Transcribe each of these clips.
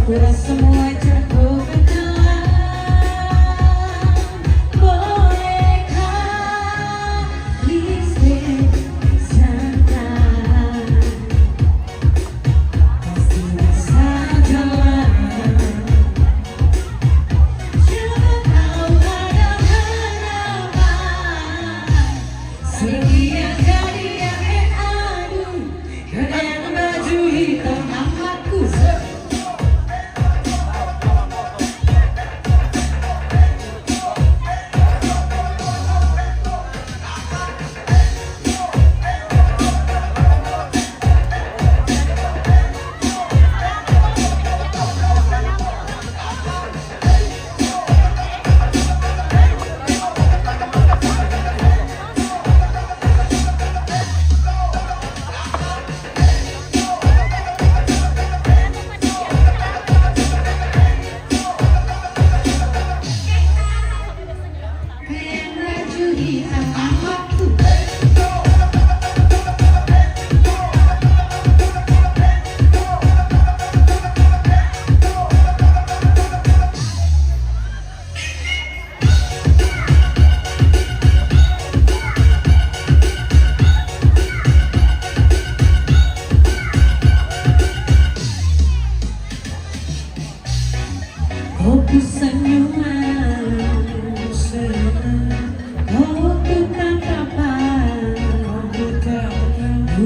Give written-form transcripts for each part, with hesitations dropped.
Sepura semua jago kenalan. Bolehkah listrik santai? Pasti bisa jalan. Coba kau ada harapan. Setia kali yang aduh, dengan baju hitam amatku. Kopu senyuman, kopu tatapan,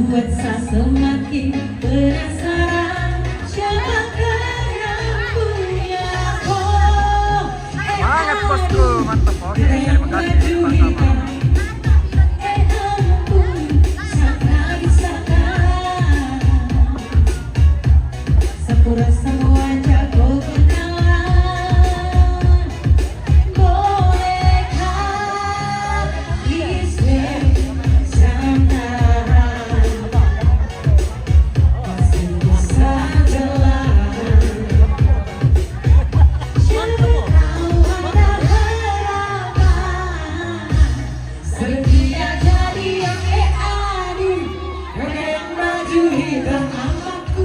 buat saya semakin penasaran. Siapakah yang punya kau? Semangat bosku, mantap. Oke, terima kasih sama-sama. Sepura semua jago kenalan. Bolehkah listrik santai? Pasti bisa jalan. Siapa tahu ada harapan. Setia jadi yang aduh, dengan baju hitam amatku.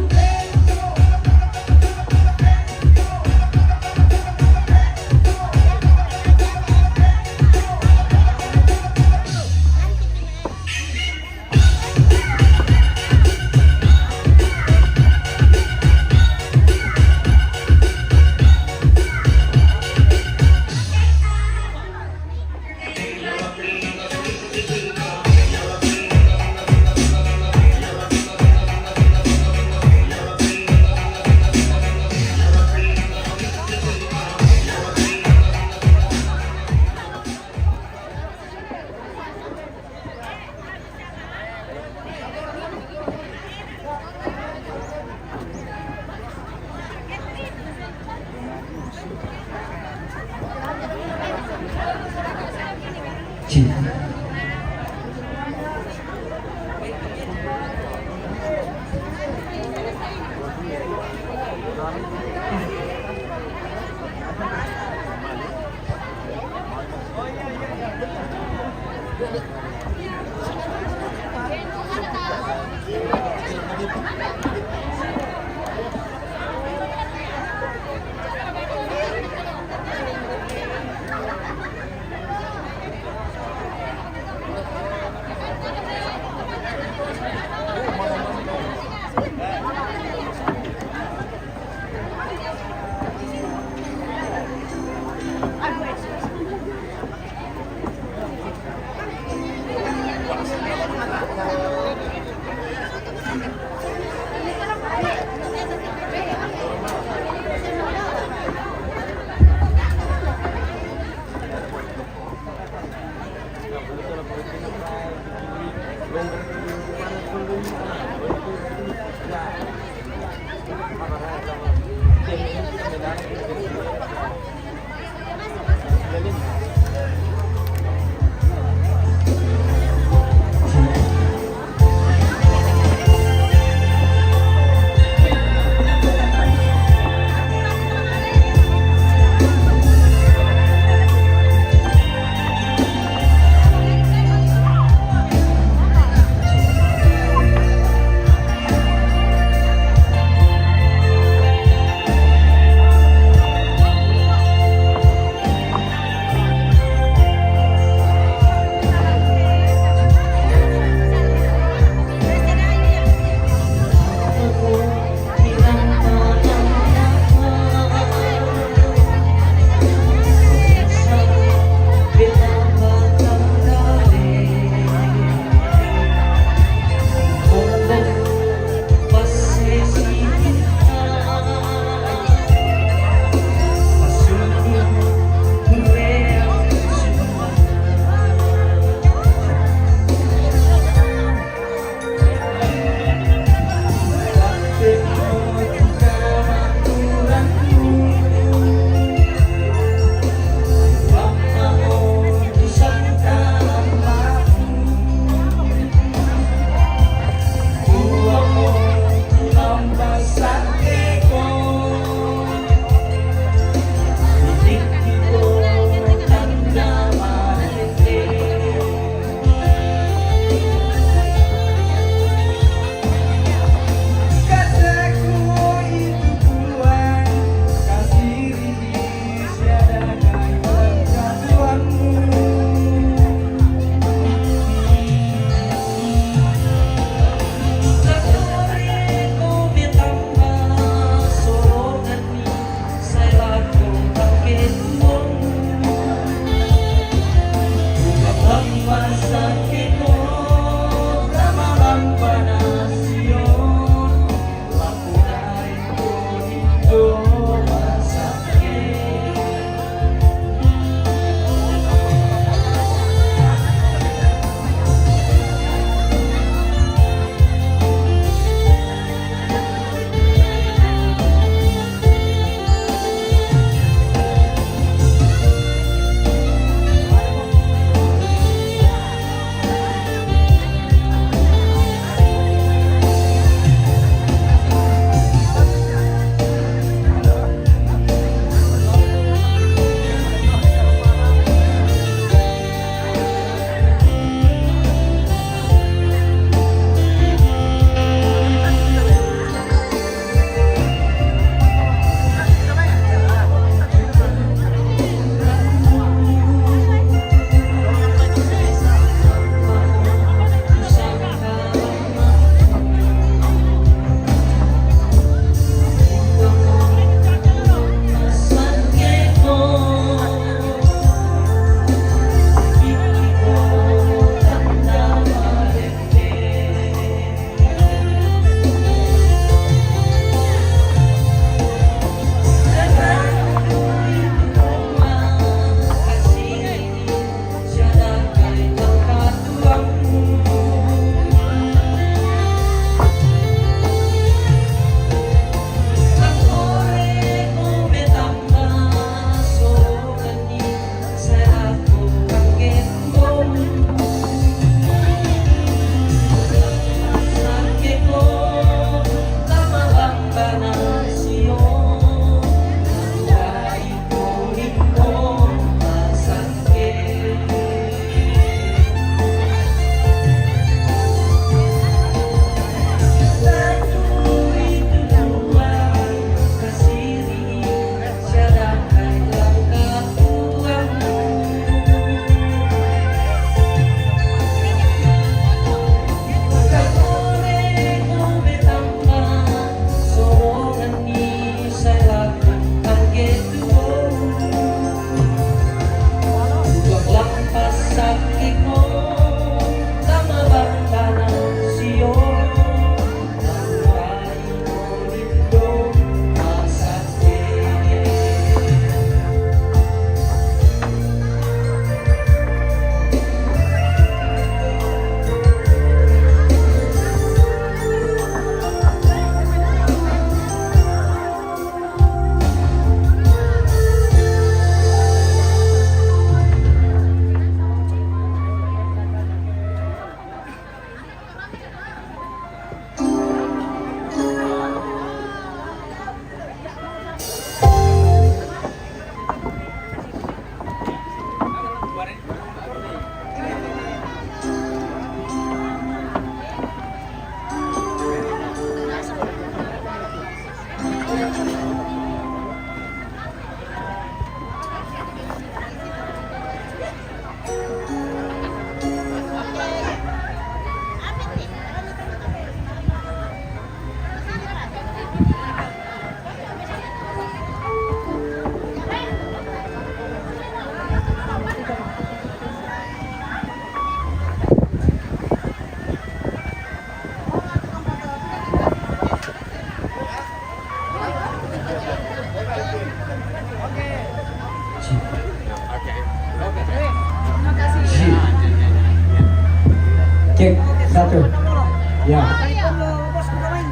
Cinta.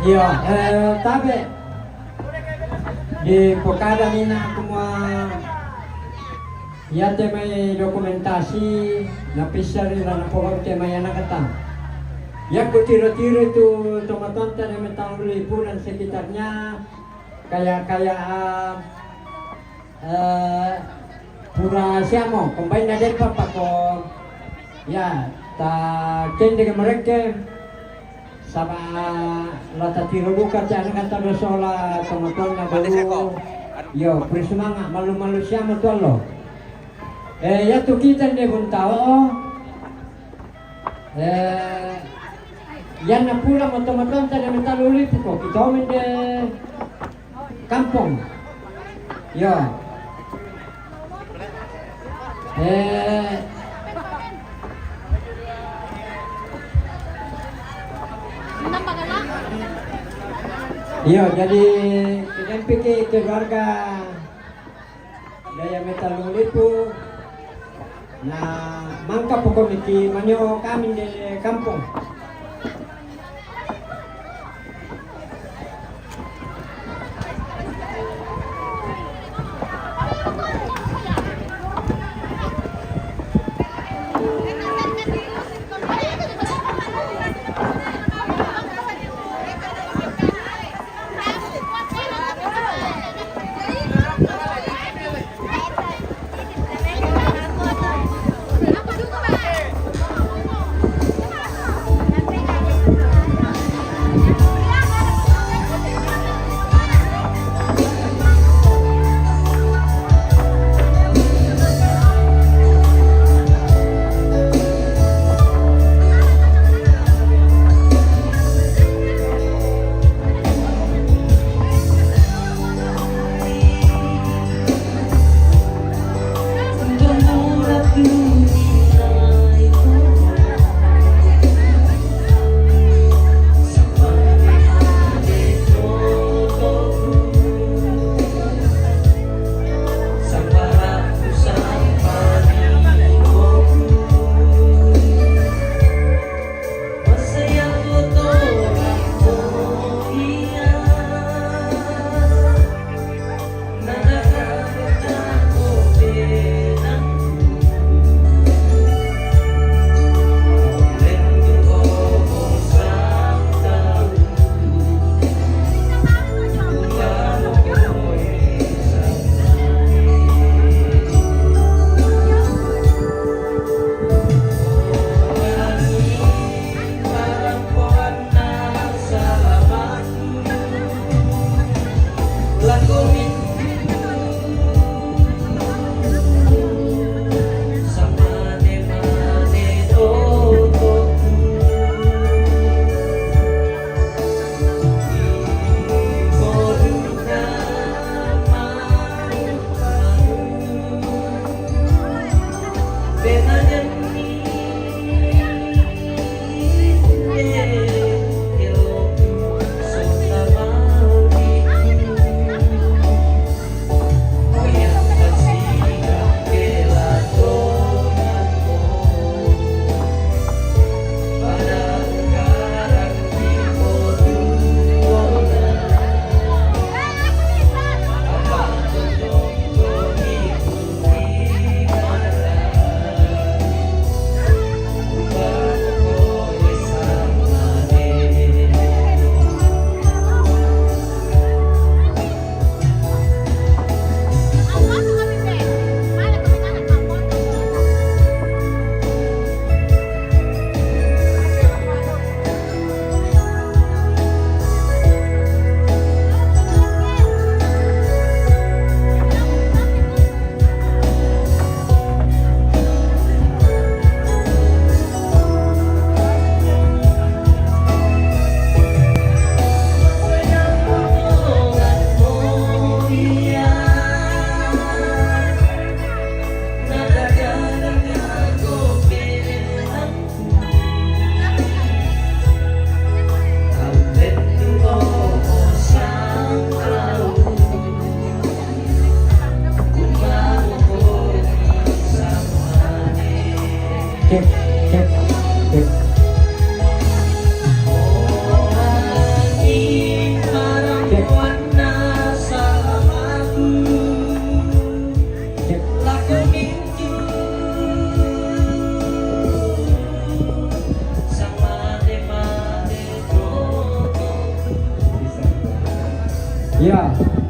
Iya, tapi di Pokada Nina semua ya temai dokumentasi napisar na pohon temai anak kata. Ya ku tiro-tiro itu teman-teman yang tahun 2000 dan sekitarnya kayak pura siamo combine na del papa ko ya ta kende ke mereka sama lata tiro buka cana kata dosola teman-teman na baru yo prismanga malu-malu siamo tuh lo ya tuh kita de buntao yan na pula mo teman-teman tadi mental ulit ko kita de kampung yo iya jadi kita pikir keluarga daya metal ulipu nah mangka pokomiki manyo kami di kampung.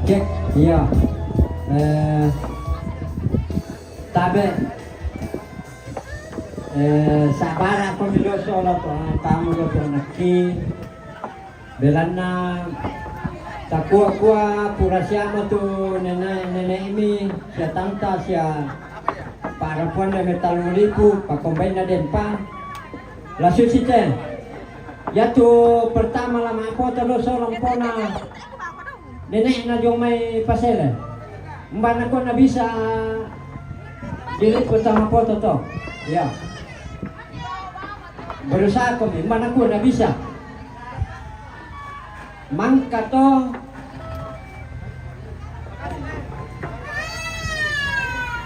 cek, iya. Tabe, sabara ko nilo solo to tamu do naki. Belana takua pura siamo tu nenek ini sia tanta sia para puan de metaluriku pa combine na den pa. La susite. Ya tu pertama lama apa terus orang pona nenek na jong may pasele. Mbana ko na bisa dili pertama foto to. Ya. Berusaha ko mbana ko na bisa. Mangka to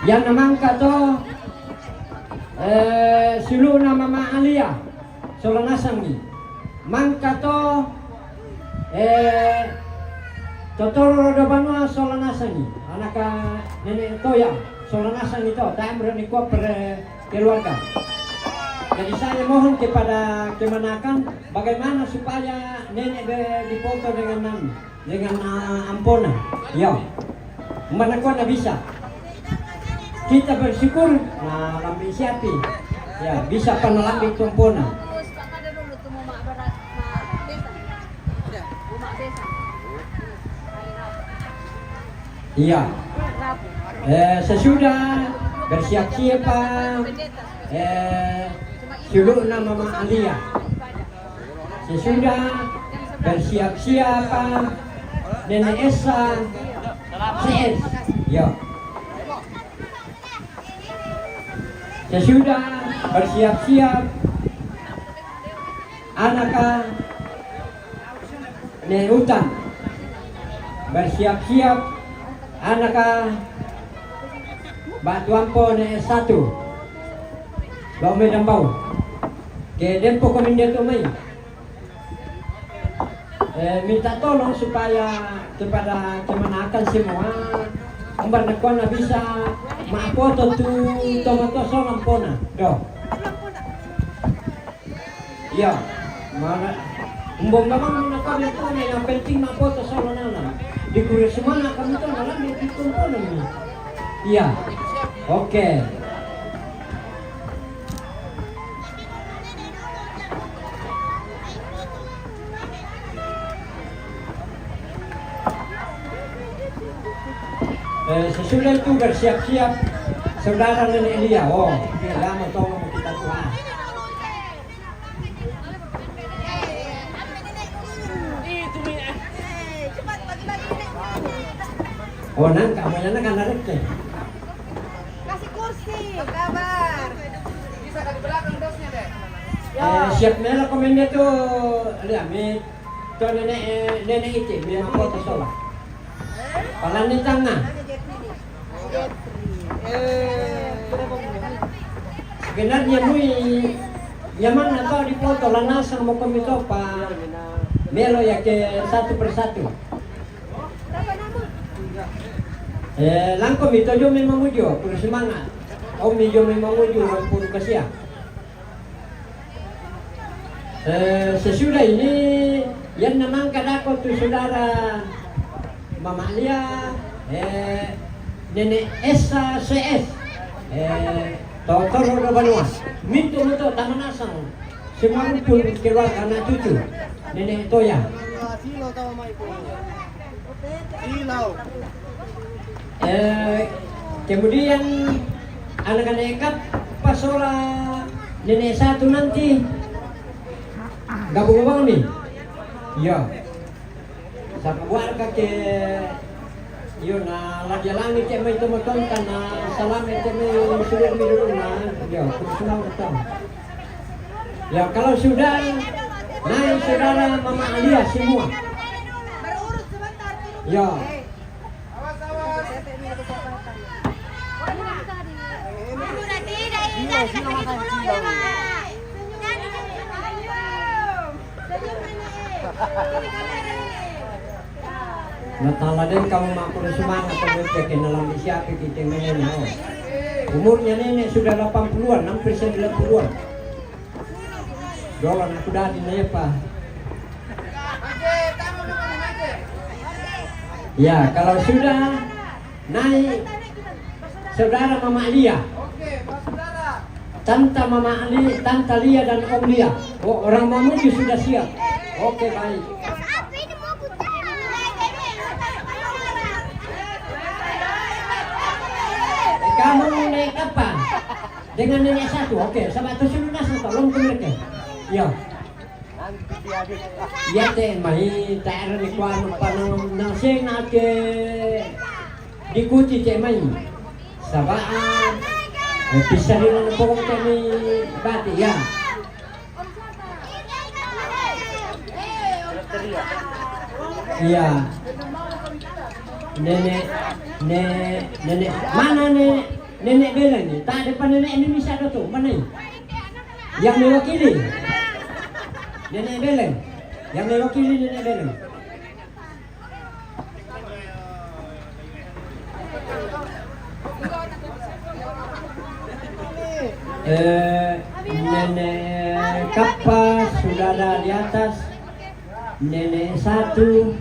yang namangka to silu na mama Alia solanasangi mangka to totoro do banua solanasangi anaka nenek toya solanasangi to tamre ni ko per keluarga. Jadi saya mohon kepada Kemenakan bagaimana supaya nenek dipoto dengan Ampona. Ya, mana kau nak bisa? Kita bersyukur, nah lambi siapi, ya bisa penelambi Ampona. Iya. Sesudah bersiap-siap Suluk nama Mama Alia. Sesudah bersiap-siap Nenek Esa CS. Ya. Sesudah bersiap-siap anak Nenek Utan. Bersiap-siap anak Batu Ampo Nenek S1. Bau Medan Bau. Ke Dempo Kominda Tumai. Minta tolong supaya kepada Kemenakan semua Ambar Nakona bisa maapoto tu tomato solam pona. Do. Ya. Mana umbong memang nakon itu yang penting maapoto solam nana. Di kurir semana kami tu malam di kumpul ni. Iya. Oke. Sesudah itu bersiap-siap saudara Nenek Elia. Oh, lama tolong kita Tuhan. Oh, nang kamu yang nak narik ke? Kasih kursi. Apa kabar? Bisa dari belakang dosnya deh. Siap merah komennya tu, lihat mi, tu nenek itu, memang foto solah. Palan di tangan. Sebenarnya mui nyaman atau di foto lanasang mau komito pa melo ya ke satu persatu. Langkom itu jo memang ujo, puro semangat. Om jo memang ujo, puro kasih. Sesudah ini yang namang kadako tu saudara Mama Alia, Nenek Esa CS, Totoro Banua, Minto Taman Asang, semua pun keluarga anak cucu, Nenek Toya. Silau tahu mai pun. Silau. Kemudian anak-anak ikat pas Nenek satu nanti gabung nih, ya. Sa keluarga ke yun na lagi ke may tumutong ka na salamin ke may sulit dulu na ya personal betul. Ya kalau sudah naik saudara Mama Alia semua. Berurus sebentar. Ya. Awas. Natala din kamu makul semangat terus kenalan di siapa kita nenek. Umurnya nenek sudah 80-an, hampir 90-an. Dolan aku dah di nepa. Ya, kalau sudah naik saudara Mama Lia, Oke, Pak Saudara. Tante Mama Ali, Tante Lia dan Om Lia. Oh, orang Mamuju sudah siap. Oke, baik. Kamu naik apa? Dengan nenek satu. Oke, sama itu sudah tolong ke mereka. Ya. Ya teh mai taero ni kuano panang nang sing nake dikuci teh mai. Sabaan. Bisa rin pokok kami bati ya. Iya. Nenek mana nenek Bella ni? Tak ada pan nenek Indonesia ada tu. Mana ni? Yang mewakili. Nenek Bella. Yang mewakili nenek Bella. Nenek Kapas sudah ada di atas. Nenek satu.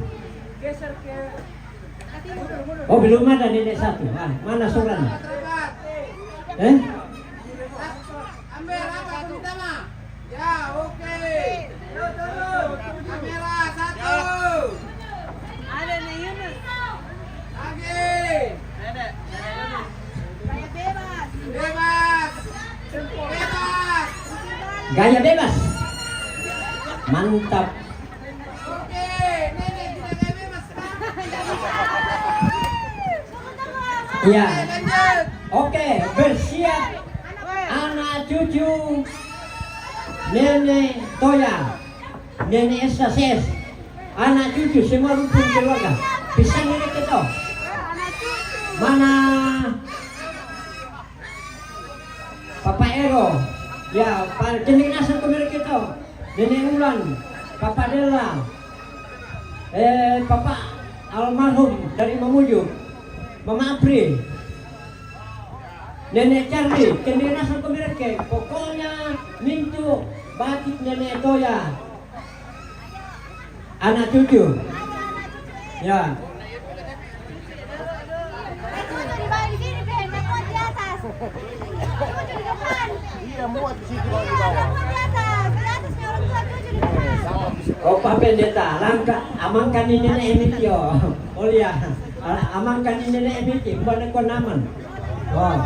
Oh, belum ada nenek satu. Ah, mana suratnya? Ambil apa pertama? Ya, oke. Kamera satu. Ada nih Yunus. Lagi. Nenek. Gaya bebas. Bebas. Bebas. Gaya bebas. Mantap. Oke, nenek kita gaya bebas. Iya. Lanjut. Oke, bersiap. Anak cucu Nenek Toya, Nenek Esa-ses, anak cucu semua rukun keluarga. Bisa nenek kita. Mana Papa Ero? Ya, jenis nasab kemirip kita. Nenek Ulan, Papa Della, Papa almarhum dari Mamuju, Mama April, Nenek Charlie, kendiri nasab kemirip ke. Pokoknya mintu batik Nenek Toya, anak cucu. Ya. Oh, Pak Pendeta, langkah amankan ini nenek emit yo. Oh iya, amankan ini nenek emit, bukan kon aman. Oh.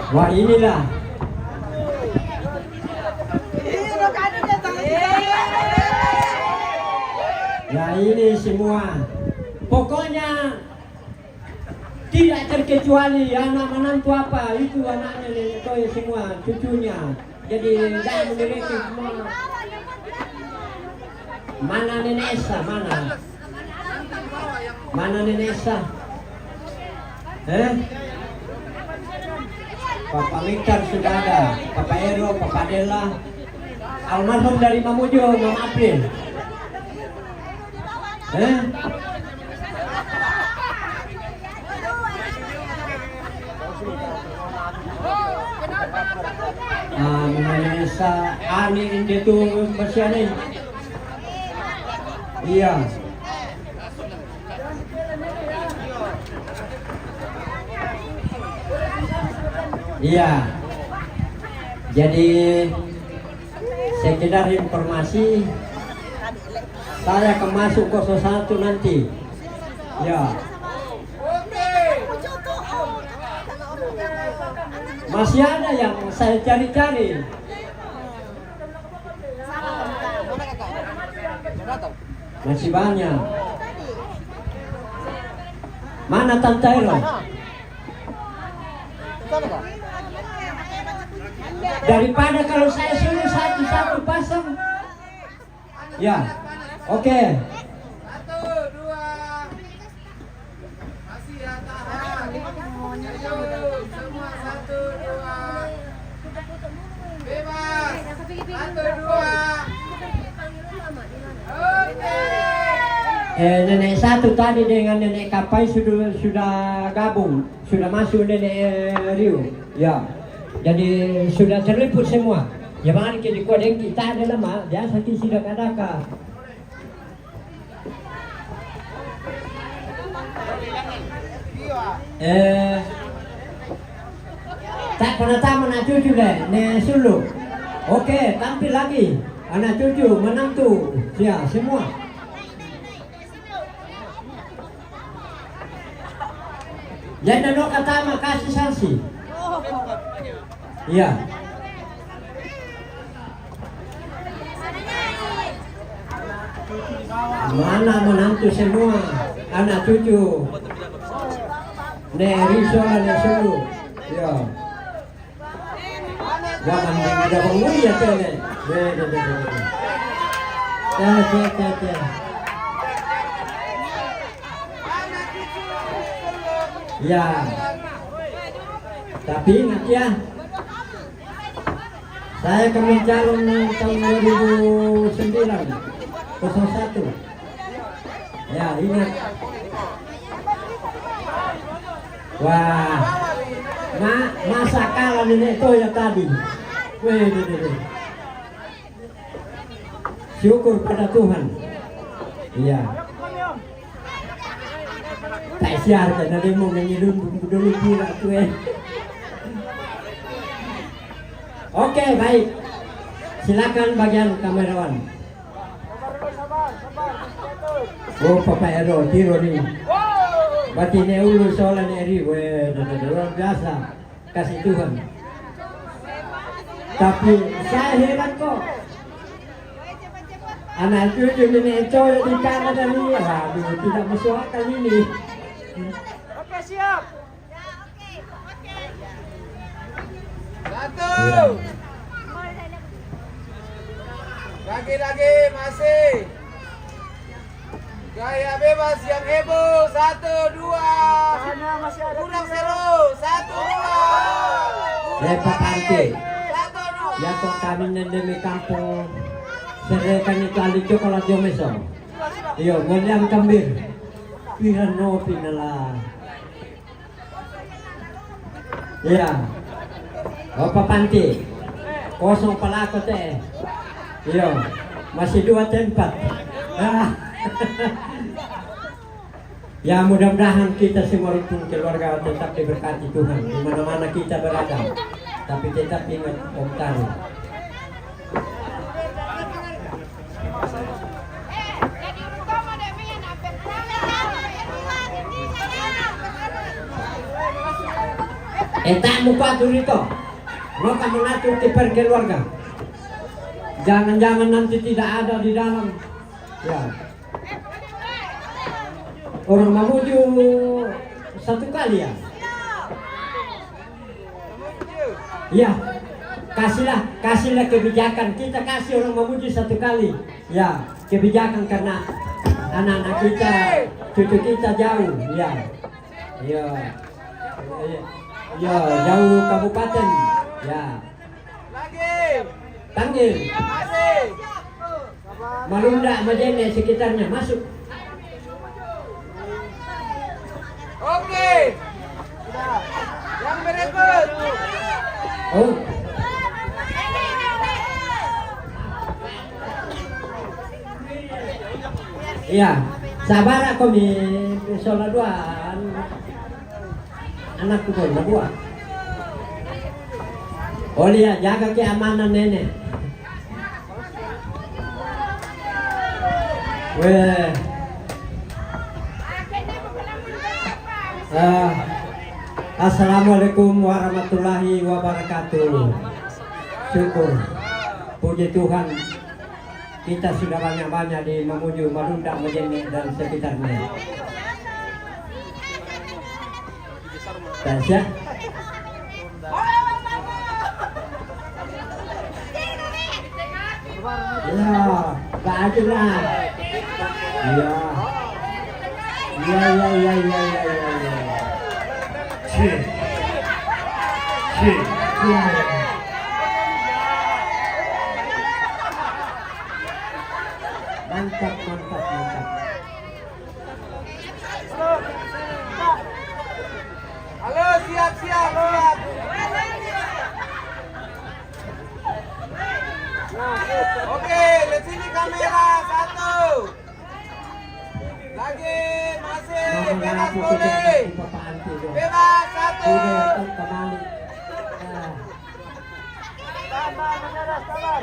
Wah, inilah. Ya, ini semua. Pokoknya tidak terkecuali anak menantu apa itu anaknya Nenek Toya semua cucunya. Jadi tidak memiliki semua. Mana Nenek Esa? Mana Nenek Esa? Papa Mikar sudah ada, Papa Ero, Papa Della, almarhum dari Mamuju, Mama April. Indonesia ani itu masih aneh. Iya. Iya. Jadi sekedar informasi, saya akan masuk 01 nanti. Ya. Masih ada yang saya cari-cari. Masih banyak. Mana Tante Ero? Daripada kalau saya suruh satu-satu pasang. Ya. Oke. 1, 2. Masih ya, tahan. Semua 1, 2. Bebas. 1, 2. Oke. Nenek satu tadi dengan Nenek Kapai sudah gabung, sudah masuk Nenek Rio. Ya. Jadi sudah terliput semua. Ya bang kita kau deng kita ada lama biasa kita sudah kadaka. Tak pernah tahu anak cucu deh, ne sulu. Oke, tampil lagi. Anak cucu menantu, ya semua. Jangan no kata kasih sanksi. Iya. Mana menantu semua, anak cucu. Ne risola ne sulu. Ya. Jangan udah bangun ya tele. Ya. Tapi ingat ya. Saya kami calon tahun 2009 01. Ya ingat. Wah, masa kalah nenek itu ya tadi. Syukur pada Tuhan. Iya. Tak siar kan ada mau menyelum dulu kira tuh. Oke, baik. Silakan bagian kamerawan. Oh, Papa Ero, tiro nih. Berarti ini ulu soalan eri, luar biasa. Kasih Tuhan. Tapi saya heran kok. Anak cucu ini coy di Kanada nih, waduh tidak masuk akal ini. Oke, siap. Satu. Lagi masih. Gaya bebas yang heboh. 1, 2. Kurang seru. 1, 2. Lepas ante. 1, 2. Ya kok kami nendemi kampung. Serekan itu ahli coklat jomeso. Iyo, ngeliam kambir. Piran no pinala. Iya. Bapak Panti. Kosong pelako teh. Iyo. Masih 2 tempat. Ya mudah-mudahan kita semua rukun keluarga tetap diberkati Tuhan di mana-mana kita berada. Tapi tetap ingat Om Tari. Tak muka turito. Mau kamu ngatur kiper keluarga. Jangan-jangan nanti tidak ada di dalam. Ya. Orang Mamuju 1 kali ya. Ya. Kasihlah kebijakan. Kita kasih orang Mamuju 1 kali. Ya, kebijakan karena anak-anak kita, cucu kita jauh. Ya. Ya. Ya, jauh kabupaten. Ya. Lagi. Panggil. Masih. Malunda, Majene sekitarnya masuk. Oke. Yang berikut. Oh. Iya, sabar aku nih soal duaan. Anakku tuh berdua. Oh iya, jaga keamanan nenek. Weh. Assalamualaikum warahmatullahi wabarakatuh. Syukur, puji Tuhan, kita sudah banyak-banyak di Mamuju, Malunda, Majene dan sekitarnya. Tasya. Ya, bajulah. Ya. Ya. Cik. Mantap. Halo, siap. Oke, lihat sini kamera satu. Lagi masih bebas boleh. Bebas satu. Sabar, sabar, sabar.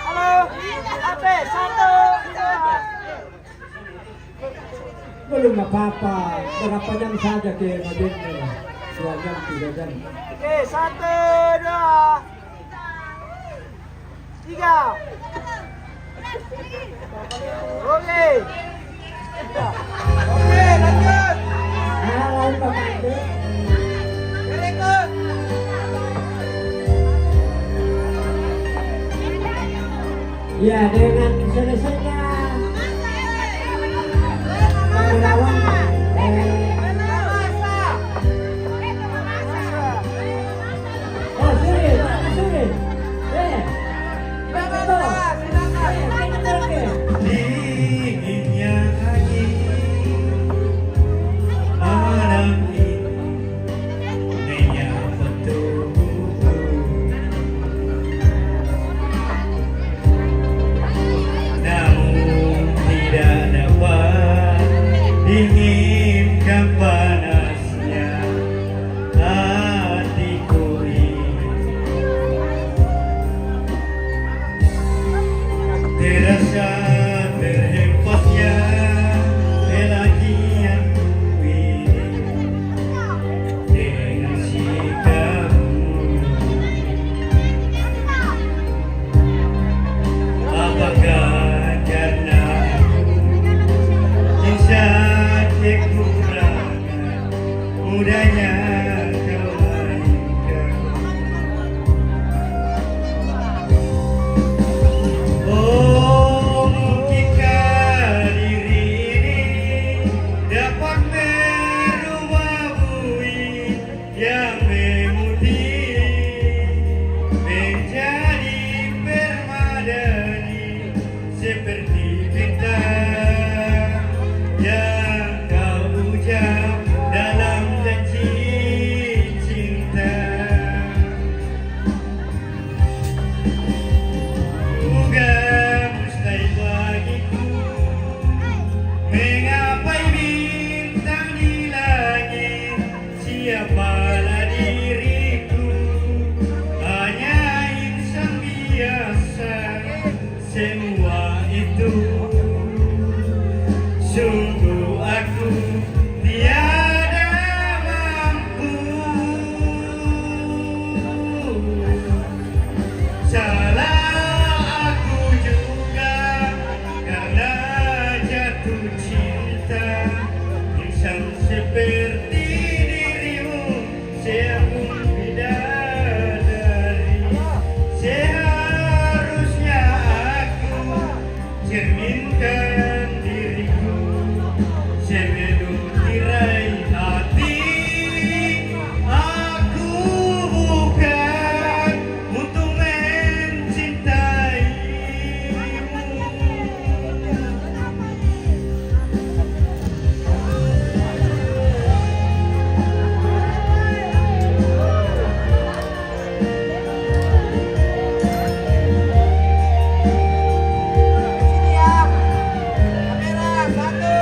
Halo, Ape satu. Belum apa-apa, berapa jam saja ke modelnya? 2 jam, 3 jam. Oke, satu, dua, tiga. Oke. Oke, lanjut. Halo Pak Pandu. Berikut. Ya, dengan selesainya penerawan oh sini, sini. Dinginnya angin malam ini menyapa tubuhku, namun tidak dapat dinginkan panasnya hatiku ini. Terasa terhempasnya pelagianku ini dengan sikapmu. Apakah karena yang sakit kekurangan mudahnya kau mainkan? Oh, mungkinkah diri ini dapat merubah bui yang memutih menjadi permadani seperti bintang yang kau ucap dalam janji cinta. Bukan mustahil bagiku menggapai bintang di langit. Siapalah diriku, hanya insan biasa. Semua itu sungguh aku tiada mampu. Salah aku juga karena jatuh cinta. Insan seperti dirimu seagung bidadari. Seharusnya aku cerminkan diriku sebelum tirai hati. Aku bukan untuk mencintaimu. Sini ya. Kamera satu.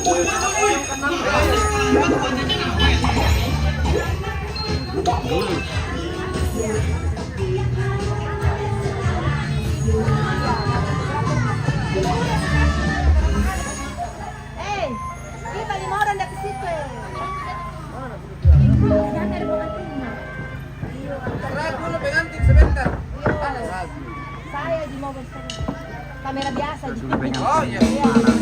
Eh, kita 5 orang dari situ. Ragu lo pengantin sebentar. Saya di mobil saya. Kamera biasa di. Sudah pegang. Oh iya. Iya.